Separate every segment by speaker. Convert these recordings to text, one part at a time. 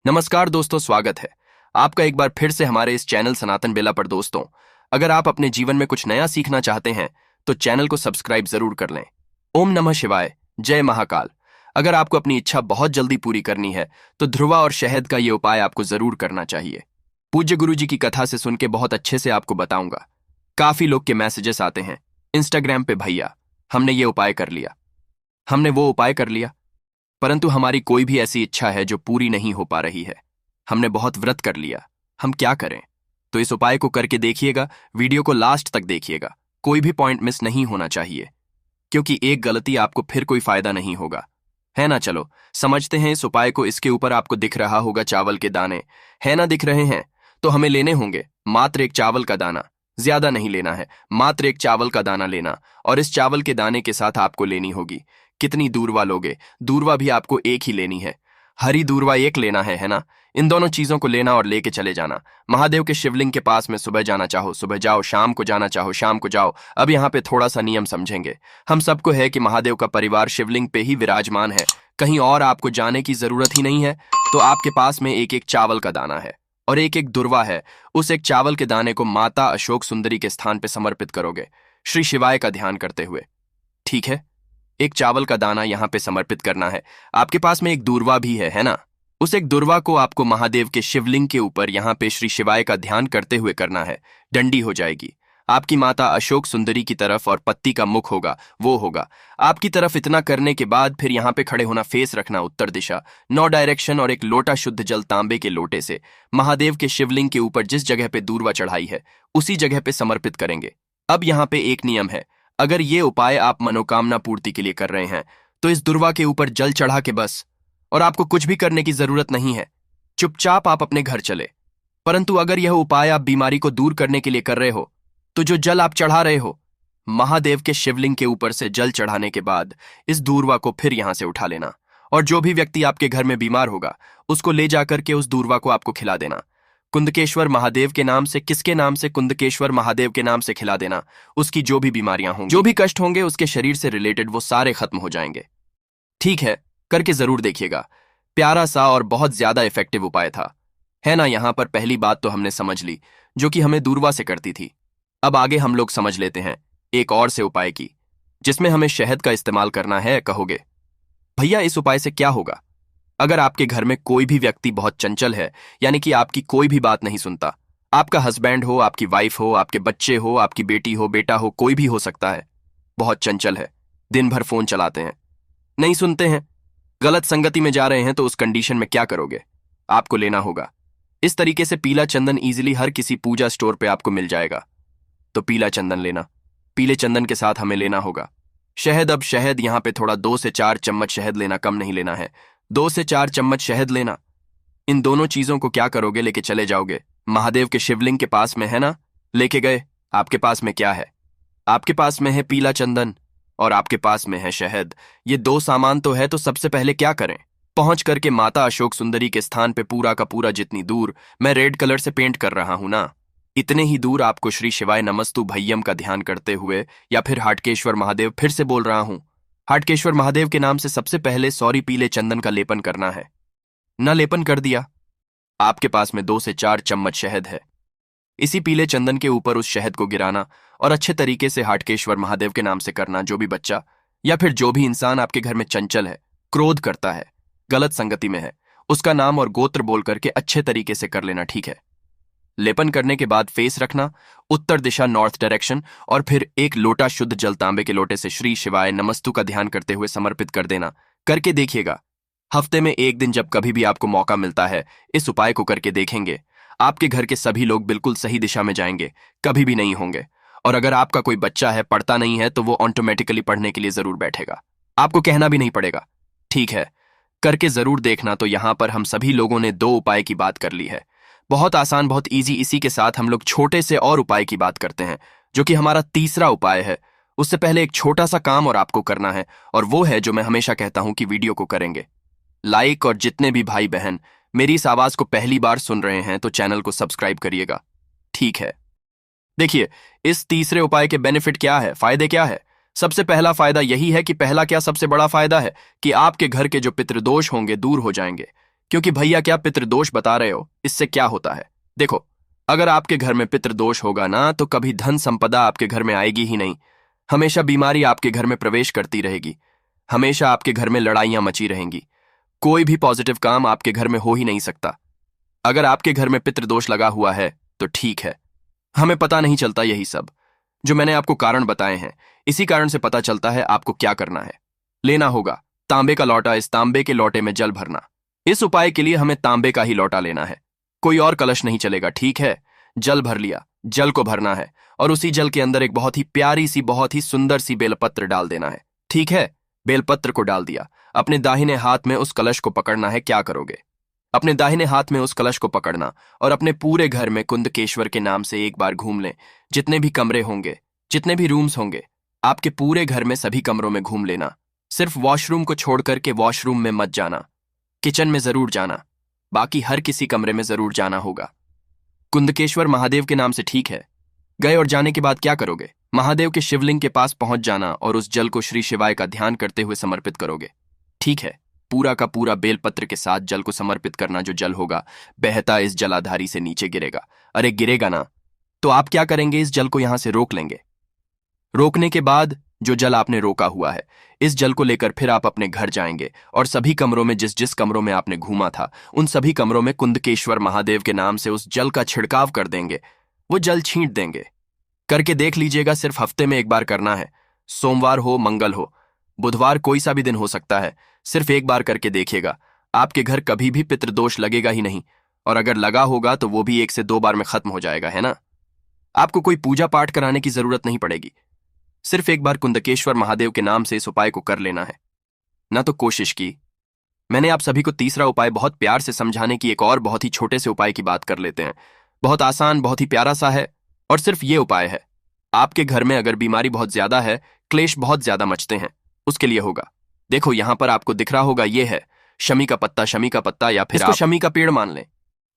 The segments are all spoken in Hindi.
Speaker 1: नमस्कार दोस्तों, स्वागत है आपका एक बार फिर से हमारे इस चैनल सनातन बेला पर। दोस्तों, अगर आप अपने जीवन में कुछ नया सीखना चाहते हैं तो चैनल को सब्सक्राइब जरूर कर लें। ओम नमः शिवाय, जय महाकाल। अगर आपको अपनी इच्छा बहुत जल्दी पूरी करनी है तो ध्रुवा और शहद का ये उपाय आपको जरूर करना चाहिए। पूज्य गुरु जी की कथा से सुन के बहुत अच्छे से आपको बताऊंगा। काफी लोग के मैसेजेस आते हैं इंस्टाग्राम पे, भैया हमने ये उपाय कर लिया, हमने वो उपाय कर लिया, परंतु हमारी कोई भी ऐसी इच्छा है जो पूरी नहीं हो पा रही है। हमने बहुत व्रत कर लिया, हम क्या करें? तो इस उपाय को करके देखिएगा, वीडियो को लास्ट तक देखिएगा, कोई भी पॉइंट मिस नहीं होना चाहिए, क्योंकि एक गलती आपको फिर कोई फायदा नहीं होगा, है ना। चलो समझते हैं इस उपाय को। इसके ऊपर आपको दिख रहा होगा चावल के दाने, है ना, दिख रहे हैं? तो हमें लेने होंगे मात्र एक चावल का दाना, ज्यादा नहीं लेना है, मात्र एक चावल का दाना लेना। और इस चावल के दाने के साथ आपको लेनी होगी, कितनी दूर्वा लोगे? दूर्वा भी आपको एक ही लेनी है, हरी दूर्वा एक लेना है ना। इन दोनों चीजों को लेना और लेके चले जाना। महादेव के शिवलिंग के पास में सुबह जाना चाहो सुबह जाओ, शाम को जाना चाहो शाम को जाओ। अब यहाँ पे थोड़ा सा नियम समझेंगे। हम सबको है कि महादेव का परिवार शिवलिंग पे ही विराजमान है, कहीं और आपको जाने की जरूरत ही नहीं है। तो आपके पास में एक एक चावल का दाना है और एक एक दुर्वा है। उस एक चावल के दाने को माता अशोक सुंदरी के स्थान पे समर्पित करोगे, श्री शिवाय का ध्यान करते हुए, ठीक है। एक चावल का दाना यहाँ पे समर्पित करना है। आपके पास में एक दूर्वा भी है ना? उस एक दूर्वा को आपको महादेव के शिवलिंग के ऊपर यहाँ पे श्री शिवाय का ध्यान करते हुए करना है। डंडी हो जाएगी आपकी माता अशोक सुंदरी की तरफ और पत्ती का मुख होगा, वो होगा आपकी तरफ। इतना करने के बाद फिर यहाँ पे खड़े होना, फेस रखना उत्तर दिशा, 9 डायरेक्शन, और एक लोटा शुद्ध जल तांबे के लोटे से महादेव के शिवलिंग के ऊपर जिस जगह पे दूर्वा चढ़ाई है उसी जगह पे समर्पित करेंगे। अब यहाँ पे एक नियम है, अगर ये उपाय आप मनोकामना पूर्ति के लिए कर रहे हैं तो इस दुर्वा के ऊपर जल चढ़ा के बस, और आपको कुछ भी करने की जरूरत नहीं है, चुपचाप आप अपने घर चले। परंतु अगर यह उपाय आप बीमारी को दूर करने के लिए कर रहे हो तो जो जल आप चढ़ा रहे हो महादेव के शिवलिंग के ऊपर से जल चढ़ाने के बाद इस दूर्वा को फिर यहां से उठा लेना, और जो भी व्यक्ति आपके घर में बीमार होगा उसको ले जाकर के उस दूर्वा को आपको खिला देना। कुंदकेश्वर महादेव के नाम से, किसके नाम से? कुंदकेश्वर महादेव के नाम से खिला देना। उसकी जो भी बीमारियां होंगी, जो भी कष्ट होंगे उसके शरीर से रिलेटेड, वो सारे खत्म हो जाएंगे। ठीक है, करके जरूर देखिएगा। प्यारा सा और बहुत ज्यादा इफेक्टिव उपाय था, है ना। यहां पर पहली बात तो हमने समझ ली जो कि हमें दूर्वा से करती थी। अब आगे हम लोग समझ लेते हैं एक और से उपाय की, जिसमें हमें शहद का इस्तेमाल करना है। कहोगे भैया इस उपाय से क्या होगा? अगर आपके घर में कोई भी व्यक्ति बहुत चंचल है, यानी कि आपकी कोई भी बात नहीं सुनता, आपका हस्बैंड हो, आपकी वाइफ हो, आपके बच्चे हो, आपकी बेटी हो, बेटा हो, कोई भी हो सकता है, बहुत चंचल है, दिन भर फोन चलाते हैं, नहीं सुनते हैं, गलत संगति में जा रहे हैं, तो उस कंडीशन में क्या करोगे? आपको लेना होगा इस तरीके से पीला चंदन। इजीली हर किसी पूजा स्टोर पे आपको मिल जाएगा। तो पीला चंदन लेना, पीले चंदन के साथ हमें लेना होगा शहद। अब शहद यहाँ पे थोड़ा 2 से 4 चम्मच शहद लेना, कम नहीं लेना है, 2 से 4 चम्मच शहद लेना। इन दोनों चीजों को क्या करोगे? लेके चले जाओगे महादेव के शिवलिंग के पास में, है ना। लेके गए, आपके पास में क्या है? आपके पास में है पीला चंदन और आपके पास में है शहद। ये 2 सामान तो है। तो सबसे पहले क्या करें? पहुंच करके माता अशोक सुंदरी के स्थान पे पूरा का पूरा, जितनी दूर मैं रेड कलर से पेंट कर रहा हूं ना, इतने ही दूर आपको श्री शिवाय नमस्तु भय्यम का ध्यान करते हुए, या फिर हाटकेश्वर महादेव, फिर से बोल रहा हूं, हाटकेश्वर महादेव के नाम से सबसे पहले पीले चंदन का लेपन करना है। न लेपन कर दिया, आपके पास में 2 से 4 चम्मच शहद है, इसी पीले चंदन के ऊपर उस शहद को गिराना और अच्छे तरीके से हाटकेश्वर महादेव के नाम से करना। जो भी बच्चा या फिर जो भी इंसान आपके घर में चंचल है, क्रोध करता है, गलत संगति में है, उसका नाम और गोत्र बोल करके अच्छे तरीके से कर लेना, ठीक है। लेपन करने के बाद फेस रखना उत्तर दिशा, नॉर्थ डायरेक्शन, और फिर एक लोटा शुद्ध जल तांबे के लोटे से श्री शिवाय नमस्तु का ध्यान करते हुए समर्पित कर देना। करके देखिएगा, हफ्ते में एक दिन जब कभी भी आपको मौका मिलता है, इस उपाय को करके देखेंगे, आपके घर के सभी लोग बिल्कुल सही दिशा में जाएंगे, कभी भी नहीं होंगे। और अगर आपका कोई बच्चा है, पढ़ता नहीं है, तो वो ऑटोमेटिकली पढ़ने के लिए जरूर बैठेगा, आपको कहना भी नहीं पड़ेगा, ठीक है। करके जरूर देखना। तो यहां पर हम सभी लोगों ने 2 उपाय की बात कर ली है, बहुत आसान, बहुत इजी। इसी के साथ हम लोग छोटे से और उपाय की बात करते हैं, जो कि हमारा तीसरा उपाय है। उससे पहले एक छोटा सा काम और आपको करना है, और वो है जो मैं हमेशा कहता हूं कि वीडियो को करेंगे लाइक, और जितने भी भाई बहन मेरी इस आवाज को पहली बार सुन रहे हैं तो चैनल को सब्सक्राइब करिएगा, ठीक है। देखिए, इस तीसरे उपाय के बेनिफिट क्या है, फायदे क्या है? सबसे पहला फायदा यही है कि, पहला क्या, सबसे बड़ा फायदा है कि आपके घर के जो पितृदोष होंगे दूर हो जाएंगे। क्योंकि भैया क्या पितृदोष बता रहे हो, इससे क्या होता है? देखो, अगर आपके घर में पितृदोष होगा ना तो कभी धन संपदा आपके घर में आएगी ही नहीं। हमेशा बीमारी आपके घर में प्रवेश करती रहेगी। हमेशा आपके घर में लड़ाइयां मची रहेंगी। कोई भी पॉजिटिव काम आपके घर में हो ही नहीं सकता। अगर आपके घर में पितृदोष लगा हुआ है तो ठीक है, हमें पता नहीं चलता यही सब जो मैंने आपको कारण बताए हैं। इसी कारण से पता चलता है आपको क्या करना है। लेना होगा तांबे का लौटा, इस तांबे के लौटे में जल भरना। इस उपाय के लिए हमें तांबे का ही लौटा लेना है, कोई और कलश नहीं चलेगा, ठीक है? जल भर लिया, जल को भरना है और उसी जल के अंदर एक बहुत ही प्यारी सी, बहुत ही सुंदर सी बेलपत्र डाल देना है, ठीक है? बेलपत्र को डाल दिया, अपने दाहिने हाथ में उस कलश को पकड़ना है। क्या करोगे? अपने दाहिने हाथ में उस कलश को पकड़ना और अपने पूरे घर में कुंदकेश्वर के नाम से एक बार घूम लें। जितने भी कमरे होंगे, जितने भी रूम्स होंगे, आपके पूरे घर में सभी कमरों में घूम लेना। सिर्फ वॉशरूम को छोड़कर के वॉशरूम में मत जाना, किचन में जरूर जाना, बाकी हर किसी कमरे में जरूर जाना होगा। कुंदकेश्वर महादेव के नाम से, ठीक है? गए और जाने के बाद क्या करोगे? महादेव के शिवलिंग के पास पहुंच जाना और उस जल को श्री शिवाय का ध्यान करते हुए समर्पित करोगे, ठीक है? पूरा का पूरा बेलपत्र के साथ जल को समर्पित करना। जो जल होगा बहता इस जलाधारी से नीचे गिरेगा। अरे गिरेगा ना, तो आप क्या करेंगे? इस जल को यहां से रोक लेंगे। रोकने के बाद जो जल आपने रोका हुआ है, इस जल को लेकर फिर आप अपने घर जाएंगे और सभी कमरों में, जिस जिस कमरों में आपने घूमा था, उन सभी कमरों में कुंदकेश्वर महादेव के नाम से उस जल का छिड़काव कर देंगे। वो जल छींट देंगे। करके देख लीजिएगा, सिर्फ हफ्ते में एक बार करना है। सोमवार हो, मंगल हो, बुधवार, कोई सा भी दिन हो सकता है। सिर्फ एक बार करके देखिएगा, आपके घर कभी भी पितृदोष लगेगा ही नहीं, और अगर लगा होगा तो वो भी 1 से 2 बार में खत्म हो जाएगा, है ना? आपको कोई पूजा पाठ कराने की जरूरत नहीं पड़ेगी। सिर्फ एक बार कुंदकेश्वर महादेव के नाम से इस उपाय को कर लेना है ना। तो कोशिश की। मैंने आप सभी को तीसरा उपाय बहुत प्यार से समझाने की एक और बहुत ही छोटे से उपाय की बात कर लेते हैं। बहुत आसान, बहुत ही प्यारा सा है, और सिर्फ ये उपाय है। आपके घर में अगर बीमारी बहुत ज्यादा है, क्लेश बहुत ज्यादा मचते हैं, उसके लिए होगा। देखो यहां पर आपको दिख रहा होगा, ये है शमी का पत्ता। शमी का पत्ता, या फिर इसको शमी का पेड़ मान लें।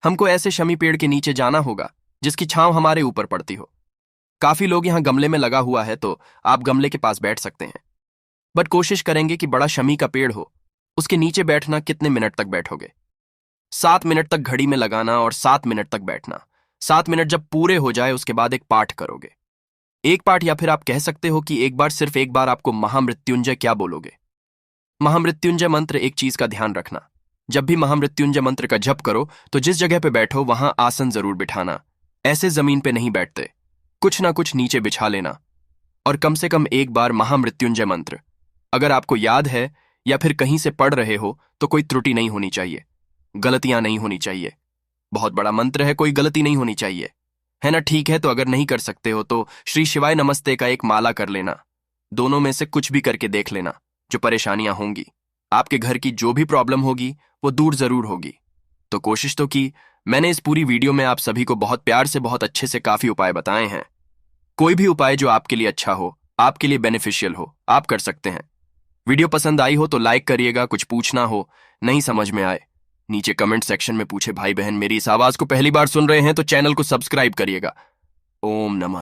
Speaker 1: हमको ऐसे शमी पेड़ के नीचे जाना होगा जिसकी छांव हमारे ऊपर पड़ती हो। काफी लोग यहाँ गमले में लगा हुआ है तो आप गमले के पास बैठ सकते हैं, बट कोशिश करेंगे कि बड़ा शमी का पेड़ हो। उसके नीचे बैठना। कितने मिनट तक बैठोगे? 7 मिनट तक घड़ी में लगाना और 7 मिनट तक बैठना। 7 मिनट जब पूरे हो जाए उसके बाद एक पाठ करोगे। एक पाठ, या फिर आप कह सकते हो कि एक बार, सिर्फ एक बार आपको महामृत्युंजय क्या बोलोगे? महामृत्युंजय मंत्र। एक चीज का ध्यान रखना, जब भी महामृत्युंजय मंत्र का जप करो तो जिस जगह पे बैठो वहां आसन जरूर बिठाना। ऐसे जमीन पे नहीं बैठते, कुछ ना कुछ नीचे बिछा लेना। और कम से कम एक बार महामृत्युंजय मंत्र अगर आपको याद है या फिर कहीं से पढ़ रहे हो तो कोई त्रुटि नहीं होनी चाहिए, गलतियां नहीं होनी चाहिए। बहुत बड़ा मंत्र है, कोई गलती नहीं होनी चाहिए, है ना? ठीक है, तो अगर नहीं कर सकते हो तो श्री शिवाय नमस्ते का एक माला कर लेना। दोनों में से कुछ भी करके देख लेना। जो परेशानियां होंगी, आपके घर की जो भी प्रॉब्लम होगी, वो दूर जरूर होगी। तो कोशिश तो की। मैंने इस पूरी वीडियो में आप सभी को बहुत प्यार से, बहुत अच्छे से काफी उपाय बताए हैं। कोई भी उपाय जो आपके लिए अच्छा हो, आपके लिए बेनिफिशियल हो, आप कर सकते हैं। वीडियो पसंद आई हो तो लाइक करिएगा। कुछ पूछना हो, नहीं समझ में आए, नीचे कमेंट सेक्शन में पूछे। भाई बहन मेरी इस आवाज को पहली बार सुन रहे हैं तो चैनल को सब्सक्राइब करिएगा। ओम नमः।